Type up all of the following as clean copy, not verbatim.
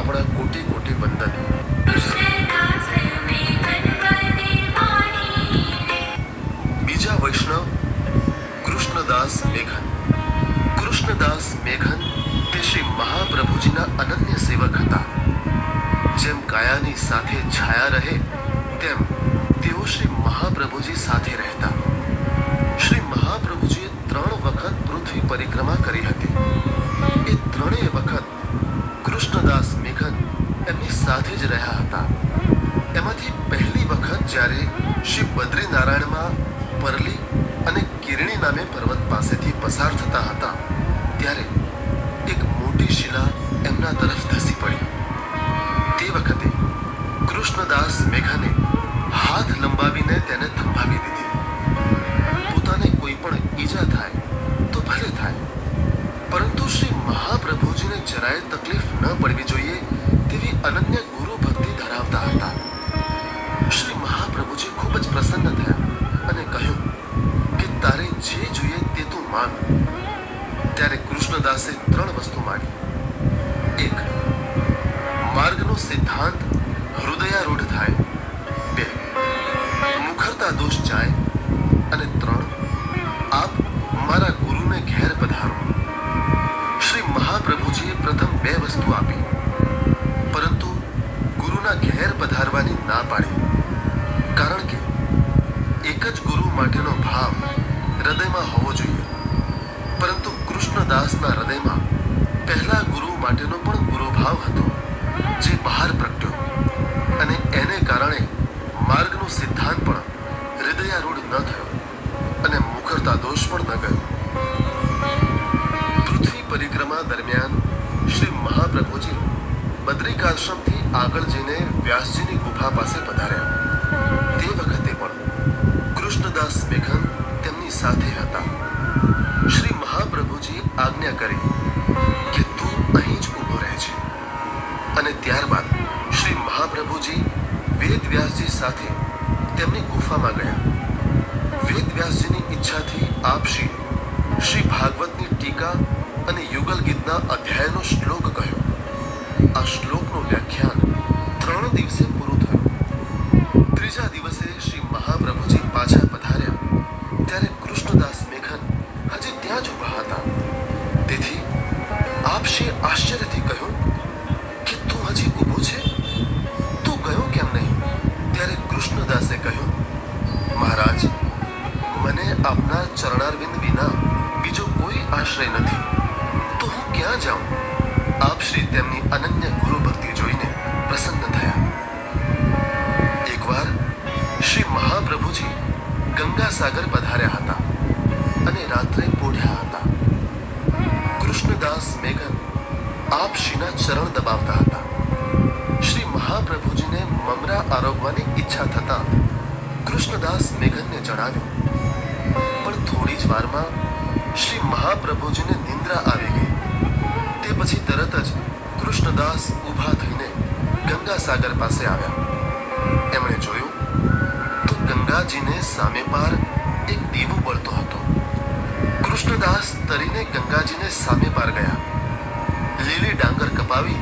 આપણા કોટી કોટી વંદન. બીજા વૈષ્ણવ કૃષ્ણદાસ મેઘન. કૃષ્ણદાસ મેઘન તે શ્રી મહાપ્રભુજીના અનન્ય સેવક હતા. જેમ કાયાની સાથે છાયા રહે તેમ તેઓ શ્રી મહાપ્રભુજી સાથે રહેતા. શ્રી મહાપ્રભુજીએ 3 વખત પૃથ્વી પરિક્રમા કરી હતી. એ 3 વખત કૃષ્ણદાસ મેઘન એમની સાથે જ રહ્યા હતા. એમાંથી પહેલી વખત જ્યારે શ્રી બદ્રીનારાયણમાં પરલી અને કિરણી નામે પર્વત પાસેથી પસાર થતા હતા ત્યારે એક મોટી શિલા એમના તરફ ધસી પડી. તે વખતે કૃષ્ણદાસ મેઘને હાથ લંબાવીને તેને થંભાવી દીધી. પોતાને કોઈ પણ ઈજા થાય તો ભલે થાય, પરંતુ શ્રી મહાપ્રભુજીને જરાય તકલીફ ન પડવી જોઈએ તેવી અનન્ય ગુરુ ભક્તિ ધરાવતા હતા. શ્રી મહાપ્રભુજી ખૂબ જ પ્રસન્ન થયા અને કહ્યું કે તારે જે જોઈએ તે તું માંગ. ત્યારે કૃષ્ણદાસે 3 વસ્તુ માંગી. 1. માર્ગનો સિદ્ધાંત હૃદયારૂઢ થાય. 2. મુખરતા દોષ જાય. અને 3. આપ મારા ગુરુને ઘેર પધારો. શ્રી મહાપ્રભુજીએ પ્રથમ 2 વસ્તુ આપી, પરંતુ ગુરુના ઘેર પધારવાની ના પાડી. કારણ કે એક જ ગુરુ માટેનો ભાવ હૃદયમાં હોવો જોઈએ. પરંતુ કૃષ્ણદાસના હૃદયમાં પહેલા ગુરુ માટેનો પણ ગુરુભાવ હતો, જે બહાર પ્રગટ્યો અને એને કારણે માર્ગનો સિદ્ધાંત પણ હૃદયારૂઢ ન થયો અને મુખરતા દોષ પણ ન ગયો. પૃથ્વી પરિક્રમા દરમિયાન શ્રી મહાપ્રભુજી બદ્રિકાશ્રમથી આગળ જઈને વ્યાસજીની ગુફા પાસે પધાર્યા. તે વખતે પણ કૃષ્ણદાસ મેઘન તેમની સાથે હતા. શ્રી મહાપ્રભુજી આજ્ઞા કરી કે તું અહીં જ ઊભો રહે છે. અને ત્યારબાદ શ્રી મહાપ્રભુજી વેદવ્યાસજી સાથે તેમની ગુફામાં ગયા. વેદવ્યાસજીની ઈચ્છાથી આપશ્રી શ્રી ભાગવતની ટીકા અને યુગલ ગીતના અધ્યાયનો શ્લોક કહ્યો. આ શ્લોકનું વ્યાખ્યાન 3 દિવસે પૂરું થયું. ત્રીજા દિવસે શ્રી મહાપ્રભુજી પાછા પધાર્યા ત્યારે કૃષ્ણદાસ મેઘન હજી ત્યાં જ ઊભા હતા. તેથી આપશ્રીએ આશ્ચર્યથી કહ્યું કે તું હજી ઊભો છે, તું ગયો કેમ નહીં? ત્યારે કૃષ્ણદાસે કહ્યું, મહારાજ, મને આપના ચરણારવિંદ વિના બીજો કોઈ આશ્રય નથી, તો હું ક્યાં જાઉં? આપશ્રી તેમની અનન્ય ગુરુ ભક્તિ જોઈને પ્રસન્ન થયા. એકવાર શ્રી મહાપ્રભુજી ગંગાસાગર પધાર્યા હતા અને રાત્રે પોઢ્યા હતા. કૃષ્ણદાસ મેઘન આપશ્રીના ચરણ દબાવતા હતા. શ્રી મહાપ્રભુજીને મમરા આરોગવાની ઈચ્છા થતા કૃષ્ણદાસ મેઘનને જણાવ્યું, પણ થોડી જ વારમાં શ્રી મહાપ્રભુજીને નિંદ્રા આવી ગઈ. તે પછી તરત જ કૃષ્ણદાસ ઊભા થઈને ગંગાસાગર પાસે આવ્યા. એમણે જોયું તો ગંગાજીને સામે પાર એક દીવો બળતો હતો. કૃષ્ણદાસ તરીને ગંગાજીને સામે પાર ગયા. લીલી ડાંગર કપાવી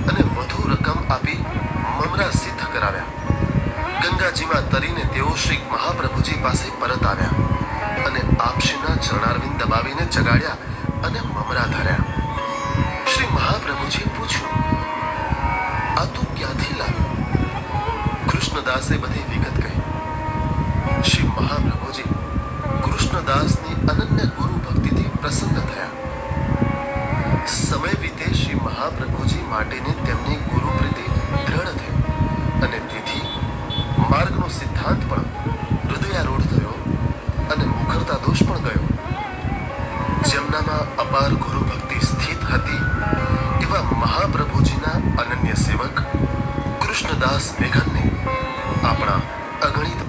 અને વધુ રકમ આપી મમરા સિદ્ધ કરાવ્યા. ગંગાજીમાં તરીને તેઓ શ્રી મહાપ્રભુજી પાસે પરત આવ્યા અને આપશ્રીના ચરણારવિંદ દબાવીને જગાડ્યા અને મમરા ધર્યા. શ્રી મહાપ્રભુજીએ પૂછ્યું, આ તું ક્યાંથી લાવ્યો? કૃષ્ણદાસે બધી વિગત કહી. શ્રી મહાપ્રભુજી કૃષ્ણદાસની અનન્ય ગુરુ ભક્તિથી પ્રસન્ન થયા. સમય વીતે શ્રી મહાપ્રભુજી માટેની તેમની ગુરુ પ્રીતિ દ્રઢ થઈ અને તેથી માર્ગનો સિદ્ધાંત પણ હૃદયારૂઢ થયો અને મુખરતા દોષ પણ ગયો. જેમનામાં અપાર ગુરુ ભક્તિ સ્થિત હતી એવા મહાપ્રભુજીના અનન્ય સેવક કૃષ્ણદાસ મેઘનને આપણા અગણિત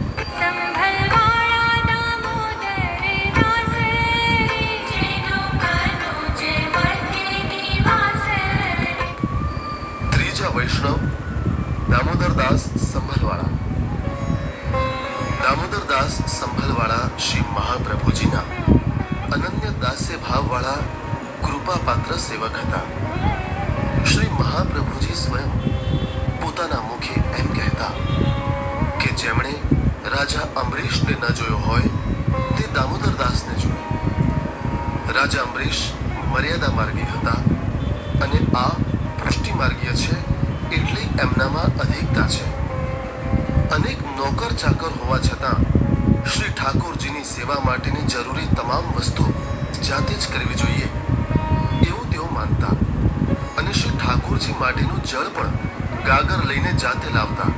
ત્રીજા વૈષ્ણવ દામોદરદાસ સંભલવાળા. દામોદરદાસ સંભલવાળા શ્રી મહાપ્રભુજીના અનન્ય દાસ્ય ભાવવાળા કૃપાપાત્ર સેવક હતા. શ્રી મહાપ્રભુજી સ્વયં જોયો હોય તે દામોદર દાસને જોયો. રાજા અંબરીશ મર્યાદા માર્ગી હતા અને આ પુષ્ટિ માર્ગીય છે એટલે એમનામાં અધિકતા છે. અનેક નોકર ચાકર હોવા છતાં શ્રી ઠાકોરજીની સેવા માટેની જરૂરી તમામ વસ્તુ જાતે જ કરવી જોઈએ એવું તેઓ માનતા અને શ્રી ઠાકોરજી માટેનું જળ પણ ગાગર લઈને જાતે લાવતા.